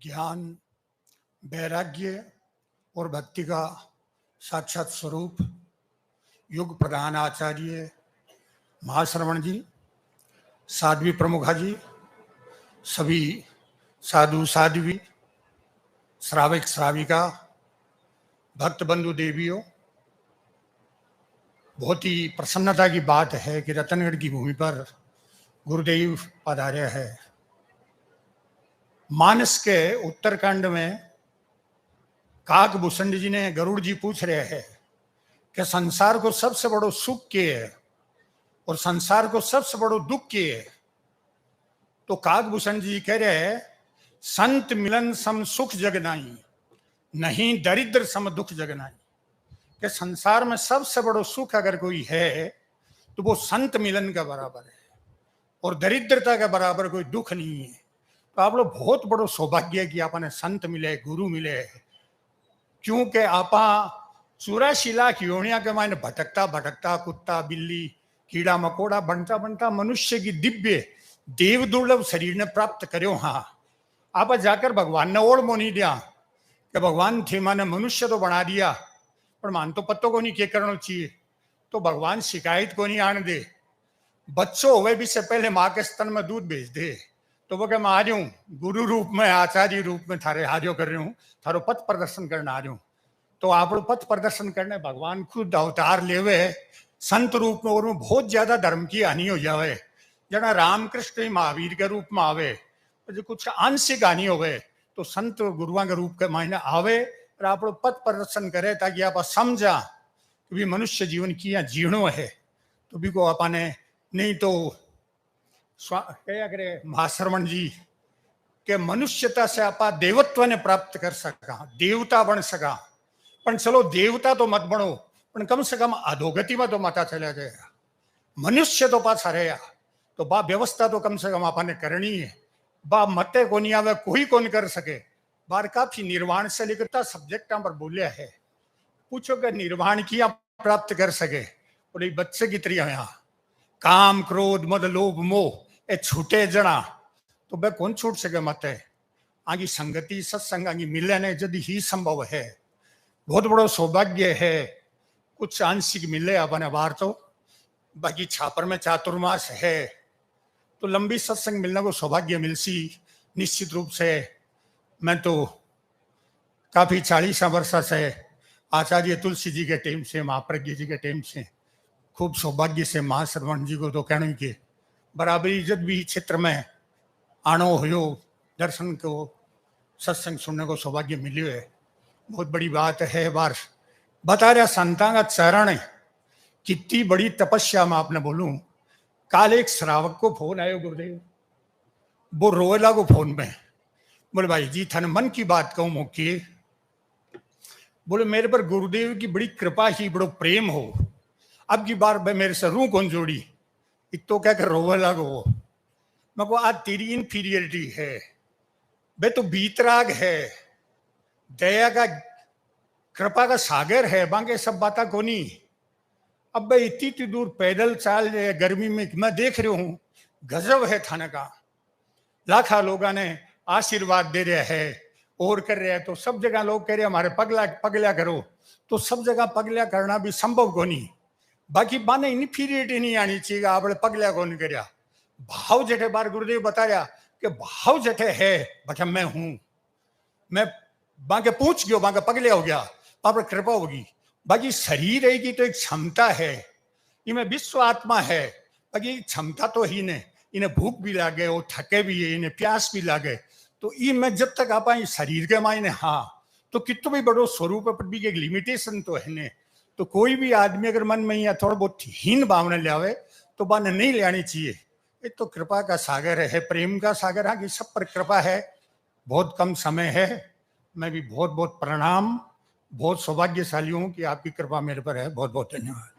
ज्ञान, वैराग्य और भक्ति का साक्षात स्वरूप युग प्रधान आचार्य महाश्रवण जी, साध्वी प्रमुखा जी, सभी साधु साध्वी, श्रावक श्राविका, भक्त बंधु देवियों, बहुत ही प्रसन्नता की बात है कि रतनगढ़ की भूमि पर गुरुदेव पधारे है। मानस के उत्तरकांड में काकभूषण जी ने गरुड़ जी पूछ रहे हैं कि संसार को सबसे बड़ो सुख के है और संसार को सबसे बड़ो दुख के है। तो काकभूषण जी कह रहे हैं, संत मिलन सम सुख जगनाई, नहीं दरिद्र सम दुख जगनाई। कि संसार में सबसे बड़ो सुख अगर कोई है तो वो संत मिलन का बराबर है और दरिद्रता के बराबर कोई दुख नहीं है। तो आप लोग बहुत बड़ो सौभाग्य है कि आपने संत मिले, गुरु मिले, क्योंकि आपा 84 लाख योनिया के मायने भटकता भटकता कुत्ता बिल्ली कीड़ा मकोड़ा बनता बनता मनुष्य की दिव्य देव दुर्लभ शरीर ने प्राप्त करो। हाँ, आप जाकर भगवान ने ओढ़ मोनी दिया कि भगवान थे माने मनुष्य तो बना दिया, पर मान तो पत्तों को नहीं क्या करना चाहिए। तो भगवान शिकायत को नहीं आने दे, बच्चों हुए भी से पहले माँ के स्तन में दूध भेज दे। तो वो क्या मैं आ रही हूँ गुरु रूप में, आचार्य रूप में थारे हाजिर कर रही हूँ, थारो पथ प्रदर्शन करने आ रही हूँ। तो आप लोग पथ प्रदर्शन करने भगवान खुद अवतार लेवे संत रूप में, और में बहुत ज्यादा धर्म की हानि हो जावे। जना रामकृष्ण महावीर के रूप में आवे, जो कुछ आंशिक हानि होवे तो संत गुरुआ के रूप के मायने आवे और आप लोग पथ प्रदर्शन करे ताकि आप समझा कि भी मनुष्य जीवन किया जीणो है। तो भी को अपने नहीं तो क्या करे महाश्रवण जी के मनुष्यता से आप देवत्व ने प्राप्त कर सका, देवता बन सका। पण चलो देवता तो मत बनो, पण कम से कम अधोगति में तो माता चला जाएगा, मनुष्य तो पाछा रहा। तो बा व्यवस्था तो कम से कम आपने करनी है। बा मते को नहीं आवे कोई कौन कर सके। बार काफी निर्वाण से लेकर सब्जेक्ट पर बोलिया है, पूछो कि निर्वाण किया प्राप्त कर सके। और बच्चे की तरह यहाँ काम क्रोध मद लोभ मोह ए छूटे जना तो वह कौन छूट सके। मत आगे संगति सत्संग आगे मिलने यदि ही संभव है, बहुत बड़ो सौभाग्य है। कुछ आंशिक मिले अपने बाहर, तो बाकी छापर में चातुर्मास है तो लंबी सत्संग मिलने को सौभाग्य मिलसी निश्चित रूप से। मैं तो काफी 40 वर्ष से आचार्य तुलसी जी के टेम से, महाप्रज्ञ जी के टेम से खूब सौभाग्य से महाश्रवण जी को तो कहने के बराबरी इज्जत भी क्षेत्र में आनो हो, दर्शन को सत्संग सुनने को सौभाग्य मिले है, बहुत बड़ी बात है। बार बता रहा संतान का चरण है, कितनी बड़ी तपस्या में आपने बोलूं। काल एक श्रावक को फोन आयो गुरुदेव, वो रोए लागो फोन में, बोले भाई जी थाने मन की बात कहूं मौके। बोले मेरे पर गुरुदेव की बड़ी कृपा ही, बड़ो प्रेम हो, अब की बार मेरे से रू कौन जोड़ी, तो क्या कर रोवे लागो। मैं को आज तेरी इनफीरियरिटी है, बे तो बीतराग है, दया का कृपा का सागर है, बाकी सब बातें को नहीं। अब भाई इतनी दूर पैदल चाल गर्मी में मैं देख रही हूं, गजब है थाने का। लाखा लोगों ने आशीर्वाद दे रहे हैं और कर रहे हैं, तो सब जगह लोग कह रहे हमारे पगला पगला करो, तो सब जगह पगला करना भी संभव को नहीं। बाकी बाने इनफीरियरिटी नहीं आनी चाहिए, आपने पगला कौन करया। भाव जठे बार गुरुदेव बता रहा कि भाव जठे है बट मैं हूं, मैं बाके पूछ गयो, बाके पगले हो गया, आप कृपा होगी। बाकी शरीर रहेगी तो एक क्षमता है, इनमें विश्व आत्मा है, बाकी क्षमता तो ही ने, इन्हें भूख भी लागे और थके भी है, इन्हें प्यास भी लागे। तो इनमें जब तक आप शरीर के मायने हाँ, तो कितना भी बड़ो स्वरूप पर भी एक लिमिटेशन तो है ने। तो कोई भी आदमी अगर मन में या थोड़ा बहुत हीन भावना ले आवे तो बाने नहीं ले आनी चाहिए। ये तो कृपा का सागर है, प्रेम का सागर है कि सब पर कृपा है। बहुत कम समय है, मैं भी बहुत बहुत प्रणाम, बहुत सौभाग्यशाली हूँ कि आपकी कृपा मेरे पर है। बहुत बहुत धन्यवाद।